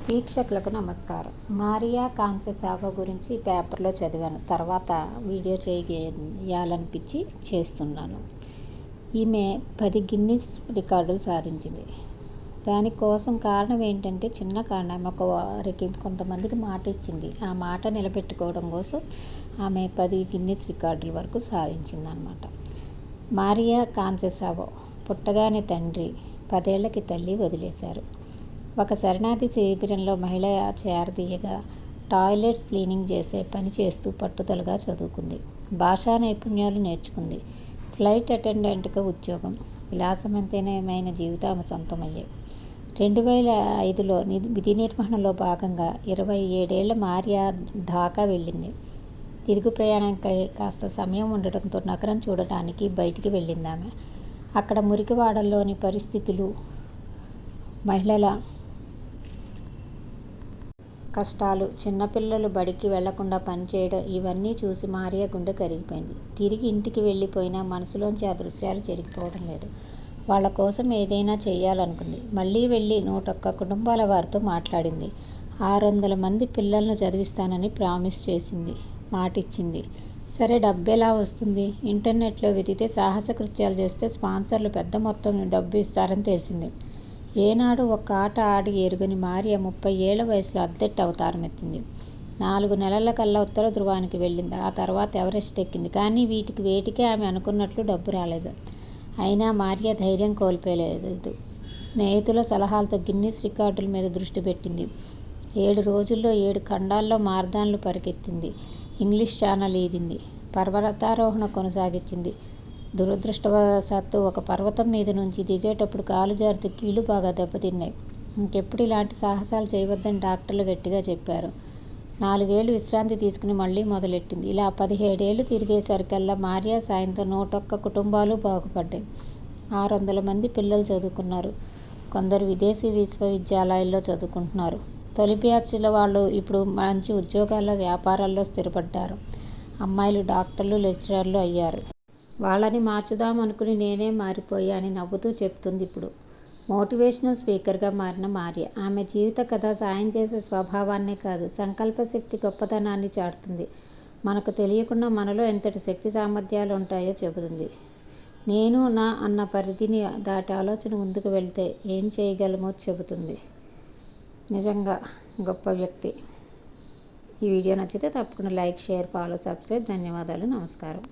వీక్షకులకు నమస్కారం. మారియా కాన్సెసావో గురించి పేపర్లో చదివాను. తర్వాత వీడియో చేయాలనిపించి చేస్తున్నాను. ఈమె 10 గిన్నిస్ రికార్డులు సాధించింది. దానికోసం కారణం ఏంటంటే చిన్న కారణం. వారికి కొంతమందికి మాట ఇచ్చింది. ఆ మాట నిలబెట్టుకోవడం కోసం ఆమె 10 గిన్నిస్ రికార్డుల వరకు సాధించిందన్నమాట. మారియా కాన్సెసావో పుట్టగానే తండ్రి, 10 ఏళ్లకి తల్లి వదిలేశారు. ఒక శరణార్థి శిబిరంలో మహిళ చేరదీయగా టాయిలెట్స్ క్లీనింగ్ చేసే పని చేస్తూ పట్టుదలగా చదువుకుంది. భాషా నైపుణ్యాలు నేర్చుకుంది. ఫ్లైట్ అటెండెంట్గా ఉద్యోగం, విలాసవంతమైన జీవితం ఆమె సొంతమయ్యాయి. 2005లో విధి నిర్వహణలో భాగంగా 27 ఏళ్ల మారియా ఢాకా వెళ్ళింది. తిరుగు ప్రయాణంకై కాస్త సమయం ఉండటంతో నగరం చూడటానికి బయటికి వెళ్ళిందామె. అక్కడ మురికివాడల్లోని పరిస్థితులు, మహిళల కష్టాలు, చిన్నపిల్లలు బడికి వెళ్లకుండా పనిచేయడం ఇవన్నీ చూసి మారియా గుండె కరిగిపోయింది. తిరిగి ఇంటికి వెళ్ళిపోయినా మనసులోంచి ఆ దృశ్యాలు చెరిగిపోవడం లేదు. వాళ్ల కోసం ఏదైనా చెయ్యాలనుకుంది. మళ్లీ వెళ్లి 101 కుటుంబాల వారితో మాట్లాడింది. 600 మంది పిల్లలను చదివిస్తానని ప్రామిస్ చేసింది, మాటిచ్చింది. సరే, డబ్బెలా వస్తుంది? ఇంటర్నెట్లో వెతికితే సాహస కృత్యాలు చేస్తే స్పాన్సర్లు పెద్ద మొత్తం డబ్బు ఇస్తారని తెలిసింది. ఏనాడు ఒక్క ఆట ఆడి ఎరుగని మారియా 30 ఏళ్ల వయసులో అథ్లెట్ అవతారమెత్తింది. 4 నెలలకల్లా ఉత్తర ధృవానికి వెళ్ళింది. ఆ తర్వాత ఎవరెస్ట్ ఎక్కింది. కానీ వేటికే ఆమె అనుకున్నట్లు డబ్బు రాలేదు. అయినా మారియా ధైర్యం కోల్పోలేదు. స్నేహితుల సలహాలతో గిన్నిస్ రికార్డుల మీద దృష్టి పెట్టింది. 7 రోజుల్లో 7 ఖండాల్లో మారథాన్లు పరిగెత్తింది. English channel ఈదింది. పర్వతారోహణ కొనసాగించింది. దురదృష్టవశాత్తు ఒక పర్వతం మీద నుంచి దిగేటప్పుడు కాలు జారితే కీళ్లు బాగా దెబ్బతిన్నాయి. ఇంకెప్పుడు ఇలాంటి సాహసాలు చేయవద్దని డాక్టర్లు గట్టిగా చెప్పారు. 4 ఏళ్లు విశ్రాంతి తీసుకుని మళ్లీ మొదలెట్టింది. ఇలా 17 ఏళ్లు తిరిగేసరికల్లా మారియా సాయంతో 101 కుటుంబాలు బాగుపడ్డాయి. 600 మంది పిల్లలు చదువుకున్నారు. కొందరు విదేశీ విశ్వవిద్యాలయాల్లో చదువుకుంటున్నారు. తొలి బ్యాచ్ల వాళ్లు ఇప్పుడు మంచి ఉద్యోగాల్లో, వ్యాపారాల్లో స్థిరపడ్డారు. అమ్మాయిలు డాక్టర్లు, లెక్చరర్లు అయ్యారు. వాళ్లని మార్చుదామనుకుని నేనే మారిపోయా అని నవ్వుతూ చెబుతుంది ఇప్పుడు. మోటివేషనల్ స్పీకర్గా మారిన మారియా. ఆమె జీవిత కథ సాయం చేసే స్వభావాన్నే కాదు, సంకల్పశక్తి గొప్పతనాన్ని చాటుతుంది. మనకు తెలియకుండా మనలో ఎంతటి శక్తి సామర్థ్యాలు ఉంటాయో చెబుతుంది. నేను నా అన్న పరిధిని దాటి ఆలోచన ముందుకు వెళితే ఏం చేయగలమో చెబుతుంది. నిజంగా గొప్ప వ్యక్తి. ఈ వీడియో నచ్చితే తప్పకుండా లైక్, షేర్, ఫాలో, సబ్స్క్రైబ్. ధన్యవాదాలు. నమస్కారం.